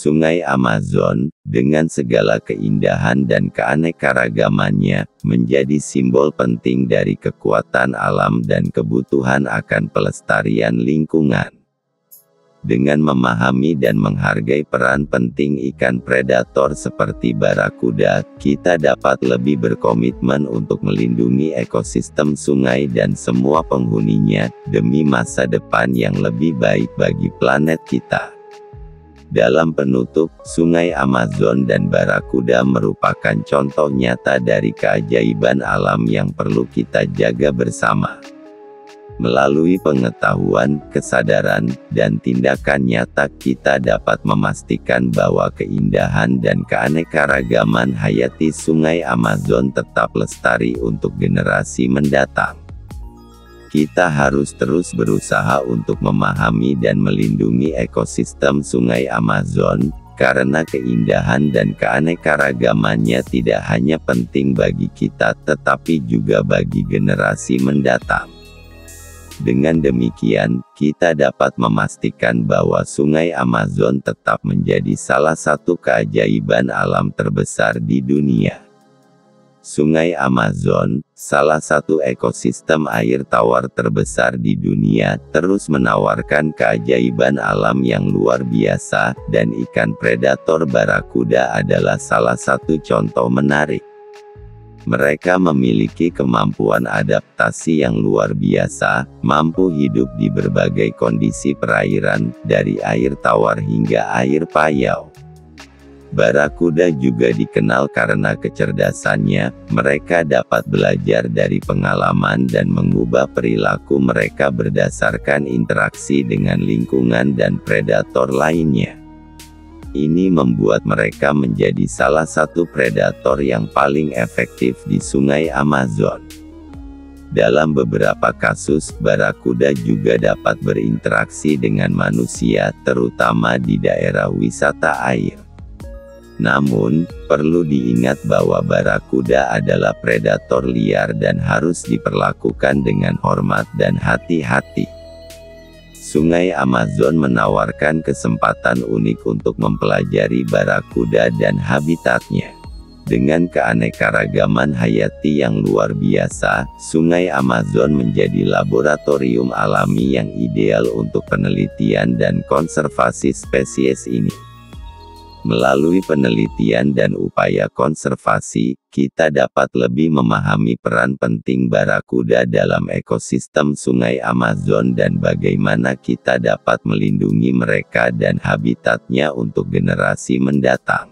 Sungai Amazon, dengan segala keindahan dan keanekaragamannya, menjadi simbol penting dari kekuatan alam dan kebutuhan akan pelestarian lingkungan. Dengan memahami dan menghargai peran penting ikan predator seperti barakuda, kita dapat lebih berkomitmen untuk melindungi ekosistem sungai dan semua penghuninya, demi masa depan yang lebih baik bagi planet kita. Dalam penutup, Sungai Amazon dan barakuda merupakan contoh nyata dari keajaiban alam yang perlu kita jaga bersama. Melalui pengetahuan, kesadaran, dan tindakan nyata, kita dapat memastikan bahwa keindahan dan keanekaragaman hayati Sungai Amazon tetap lestari untuk generasi mendatang. Kita harus terus berusaha untuk memahami dan melindungi ekosistem Sungai Amazon, karena keindahan dan keanekaragamannya tidak hanya penting bagi kita tetapi juga bagi generasi mendatang. Dengan demikian, kita dapat memastikan bahwa Sungai Amazon tetap menjadi salah satu keajaiban alam terbesar di dunia. Sungai Amazon, salah satu ekosistem air tawar terbesar di dunia, terus menawarkan keajaiban alam yang luar biasa, dan ikan predator barakuda adalah salah satu contoh menarik. Mereka memiliki kemampuan adaptasi yang luar biasa, mampu hidup di berbagai kondisi perairan, dari air tawar hingga air payau. Barakuda juga dikenal karena kecerdasannya, mereka dapat belajar dari pengalaman dan mengubah perilaku mereka berdasarkan interaksi dengan lingkungan dan predator lainnya. Ini membuat mereka menjadi salah satu predator yang paling efektif di Sungai Amazon. Dalam beberapa kasus, barakuda juga dapat berinteraksi dengan manusia, terutama di daerah wisata air. Namun, perlu diingat bahwa barakuda adalah predator liar dan harus diperlakukan dengan hormat dan hati-hati. Sungai Amazon menawarkan kesempatan unik untuk mempelajari barakuda dan habitatnya. Dengan keanekaragaman hayati yang luar biasa, Sungai Amazon menjadi laboratorium alami yang ideal untuk penelitian dan konservasi spesies ini. Melalui penelitian dan upaya konservasi, kita dapat lebih memahami peran penting barakuda dalam ekosistem Sungai Amazon dan bagaimana kita dapat melindungi mereka dan habitatnya untuk generasi mendatang.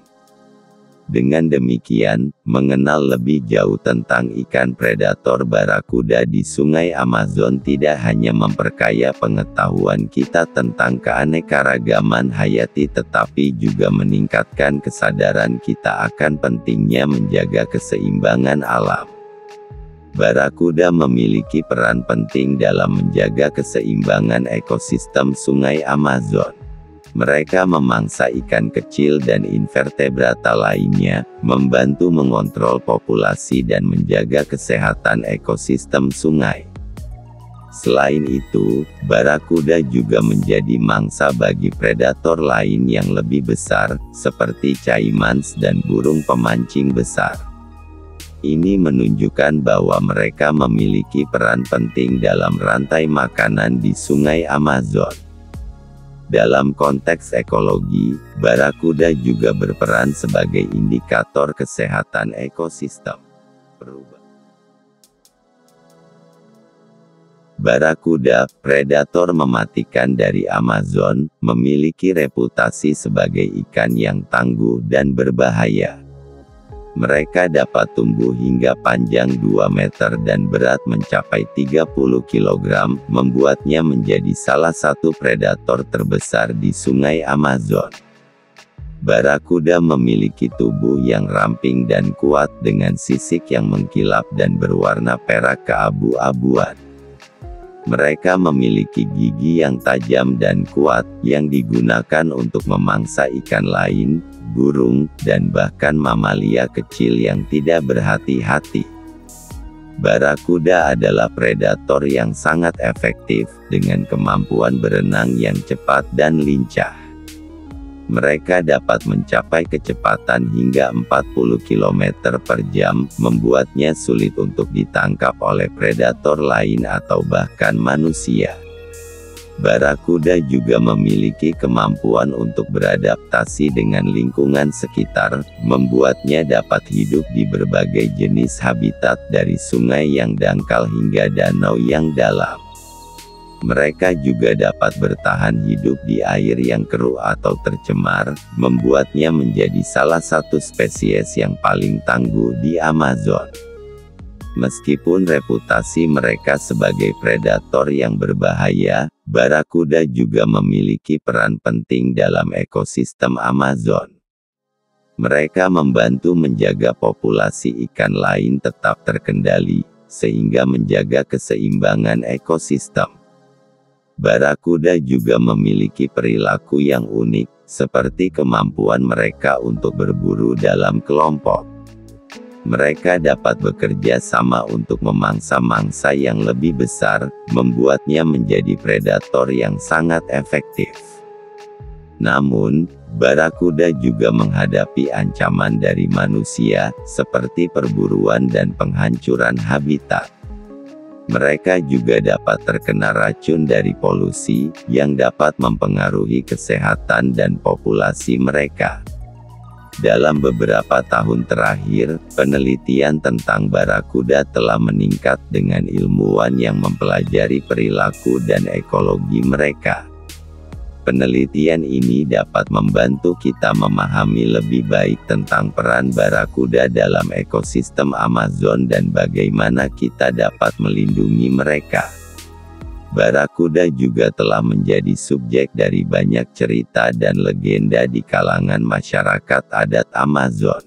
Dengan demikian, mengenal lebih jauh tentang ikan predator barakuda di Sungai Amazon tidak hanya memperkaya pengetahuan kita tentang keanekaragaman hayati tetapi juga meningkatkan kesadaran kita akan pentingnya menjaga keseimbangan alam. Barakuda memiliki peran penting dalam menjaga keseimbangan ekosistem Sungai Amazon. Mereka memangsa ikan kecil dan invertebrata lainnya, membantu mengontrol populasi dan menjaga kesehatan ekosistem sungai. Selain itu, barakuda juga menjadi mangsa bagi predator lain yang lebih besar, seperti caimans dan burung pemancing besar. Ini menunjukkan bahwa mereka memiliki peran penting dalam rantai makanan di Sungai Amazon. Dalam konteks ekologi, barakuda juga berperan sebagai indikator kesehatan ekosistem. Barakuda, predator mematikan dari Amazon, memiliki reputasi sebagai ikan yang tangguh dan berbahaya. Mereka dapat tumbuh hingga panjang 2 meter dan berat mencapai 30 kg, membuatnya menjadi salah satu predator terbesar di Sungai Amazon. Barakuda memiliki tubuh yang ramping dan kuat dengan sisik yang mengkilap dan berwarna perak keabu-abuan. Mereka memiliki gigi yang tajam dan kuat, yang digunakan untuk memangsa ikan lain, burung, dan bahkan mamalia kecil yang tidak berhati-hati. Barakuda adalah predator yang sangat efektif, dengan kemampuan berenang yang cepat dan lincah. Mereka dapat mencapai kecepatan hingga 40 km per jam, membuatnya sulit untuk ditangkap oleh predator lain atau bahkan manusia. Barakuda juga memiliki kemampuan untuk beradaptasi dengan lingkungan sekitar, membuatnya dapat hidup di berbagai jenis habitat dari sungai yang dangkal hingga danau yang dalam. Mereka juga dapat bertahan hidup di air yang keruh atau tercemar, membuatnya menjadi salah satu spesies yang paling tangguh di Amazon. Meskipun reputasi mereka sebagai predator yang berbahaya, barakuda juga memiliki peran penting dalam ekosistem Amazon. Mereka membantu menjaga populasi ikan lain tetap terkendali, sehingga menjaga keseimbangan ekosistem. Barakuda juga memiliki perilaku yang unik, seperti kemampuan mereka untuk berburu dalam kelompok. Mereka dapat bekerja sama untuk memangsa mangsa yang lebih besar, membuatnya menjadi predator yang sangat efektif. Namun, barakuda juga menghadapi ancaman dari manusia, seperti perburuan dan penghancuran habitat. Mereka juga dapat terkena racun dari polusi, yang dapat mempengaruhi kesehatan dan populasi mereka. Dalam beberapa tahun terakhir, penelitian tentang barakuda telah meningkat dengan ilmuwan yang mempelajari perilaku dan ekologi mereka. Penelitian ini dapat membantu kita memahami lebih baik tentang peran barakuda dalam ekosistem Amazon dan bagaimana kita dapat melindungi mereka. Barakuda juga telah menjadi subjek dari banyak cerita dan legenda di kalangan masyarakat adat Amazon.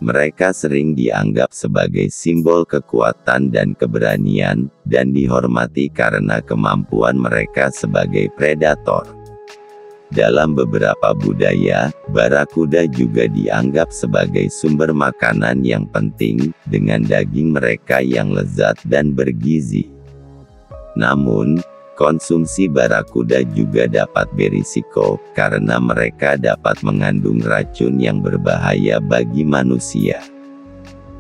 Mereka sering dianggap sebagai simbol kekuatan dan keberanian, dan dihormati karena kemampuan mereka sebagai predator. Dalam beberapa budaya, barakuda juga dianggap sebagai sumber makanan yang penting, dengan daging mereka yang lezat dan bergizi. Namun, konsumsi barakuda juga dapat berisiko, karena mereka dapat mengandung racun yang berbahaya bagi manusia.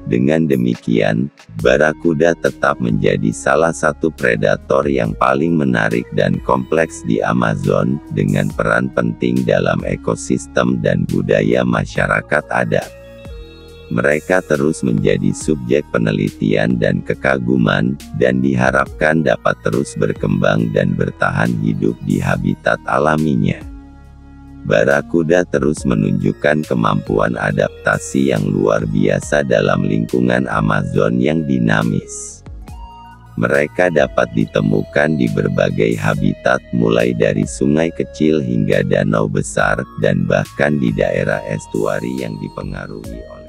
Dengan demikian, barakuda tetap menjadi salah satu predator yang paling menarik dan kompleks di Amazon, dengan peran penting dalam ekosistem dan budaya masyarakat adat. Mereka terus menjadi subjek penelitian dan kekaguman, dan diharapkan dapat terus berkembang dan bertahan hidup di habitat alaminya. Barakuda terus menunjukkan kemampuan adaptasi yang luar biasa dalam lingkungan Amazon yang dinamis. Mereka dapat ditemukan di berbagai habitat, mulai dari sungai kecil hingga danau besar, dan bahkan di daerah estuari yang dipengaruhi oleh